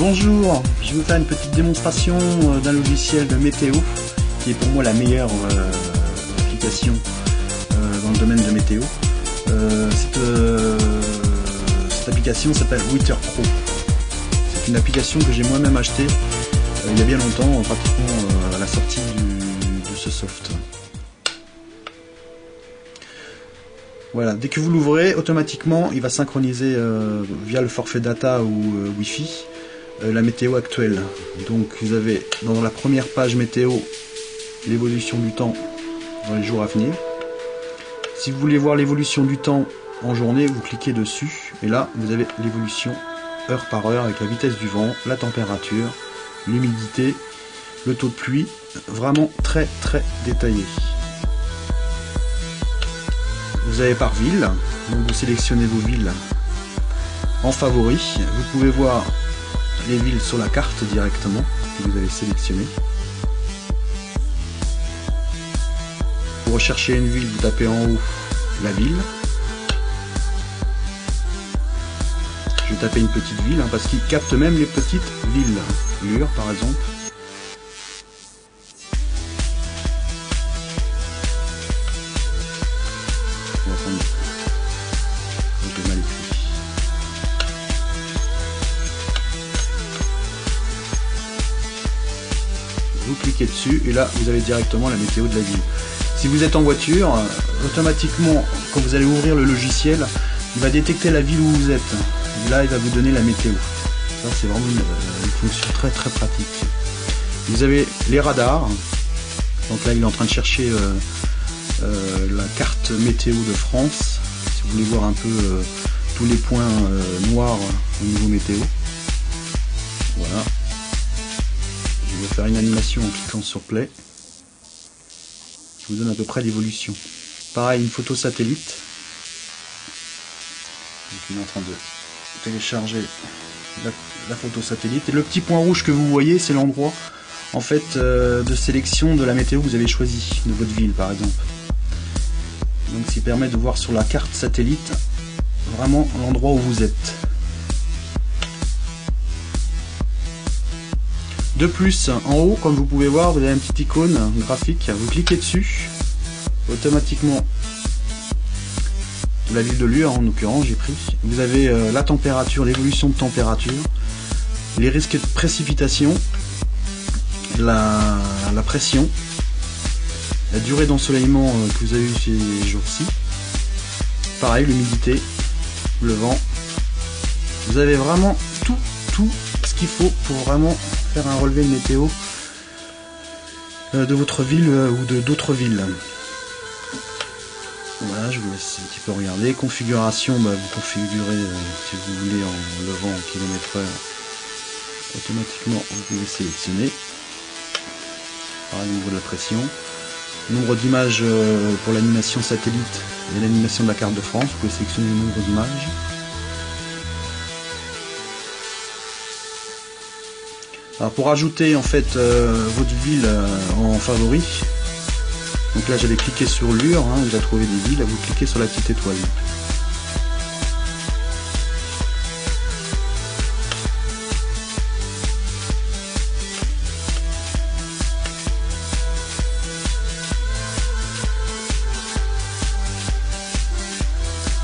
Bonjour, je vais vous faire une petite démonstration d'un logiciel de météo qui est pour moi la meilleure application dans le domaine de météo. Cette application s'appelle Weather Pro. C'est une application que j'ai moi-même achetée il y a bien longtemps, pratiquement à la sortie de ce soft. Voilà, dès que vous l'ouvrez, automatiquement il va synchroniser via le forfait data ou Wi-Fi la météo actuelle. Donc vous avez dans la première page météo l'évolution du temps dans les jours à venir. Si vous voulez voir l'évolution du temps en journée, vous cliquez dessus et là vous avez l'évolution heure par heure avec la vitesse du vent, la température, l'humidité, le taux de pluie, vraiment très détaillé. Vous avez par ville, donc vous sélectionnez vos villes en favoris. Vous pouvez voir les villes sur la carte directement que vous avez sélectionnées. Pour rechercher une ville, vous tapez en haut la ville. Je vais taper une petite ville parce qu'il capte même les petites villes. Lure par exemple. Vous cliquez dessus et là vous avez directement la météo de la ville. Si vous êtes en voiture, automatiquement quand vous allez ouvrir le logiciel, il va détecter la ville où vous êtes. Et là il va vous donner la météo. Ça c'est vraiment une fonction très pratique. Vous avez les radars. Donc là il est en train de chercher la carte météo de France. Si vous voulez voir un peu tous les points noirs au niveau météo. Voilà. Je vais faire une animation en cliquant sur play. Je vous donne à peu près l'évolution. Pareil, une photo satellite. Donc il est en train de télécharger la photo satellite. Et le petit point rouge que vous voyez, c'est l'endroit en fait de sélection de la météo que vous avez choisi, de votre ville par exemple. Donc ça permet de voir sur la carte satellite vraiment l'endroit où vous êtes. De plus, en haut, comme vous pouvez voir, vous avez une petite icône graphique, vous cliquez dessus, automatiquement, la ville de Lure en l'occurrence, j'ai pris, vous avez la température, l'évolution de température, les risques de précipitation, la pression, la durée d'ensoleillement que vous avez eu ces jours-ci, pareil, l'humidité, le vent, vous avez vraiment tout ce qu'il faut pour vraiment faire un relevé de météo de votre ville ou de d'autres villes. Voilà, je vous laisse un petit peu regarder. Configuration, vous configurez si vous voulez en levant en km/h. Automatiquement, vous pouvez sélectionner. Pareil au niveau de la pression. Nombre d'images pour l'animation satellite et l'animation de la carte de France. Vous pouvez sélectionner le nombre d'images. Alors pour ajouter en fait votre ville en favori, donc là j'avais cliqué sur Lure, vous avez trouvé des villes, là vous cliquez sur la petite étoile.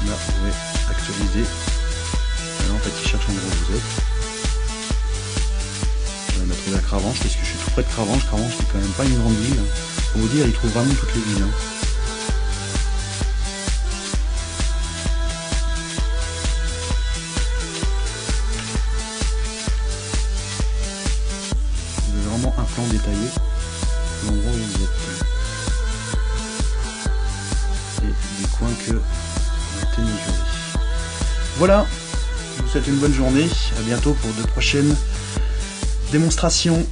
Là vous pouvez actualiser. Là en fait il cherche l'endroit où vous êtes. À Cravanche parce que je suis tout près de Cravanche. Cravanche c'est quand même pas une grande ville. Pour vous dire, il trouve vraiment toutes les villes. Vous avez vraiment un plan détaillé de l'endroit où vous êtes. Et des coins que ont été mesurés. Voilà, je vous souhaite une bonne journée. À bientôt pour de prochaines démonstration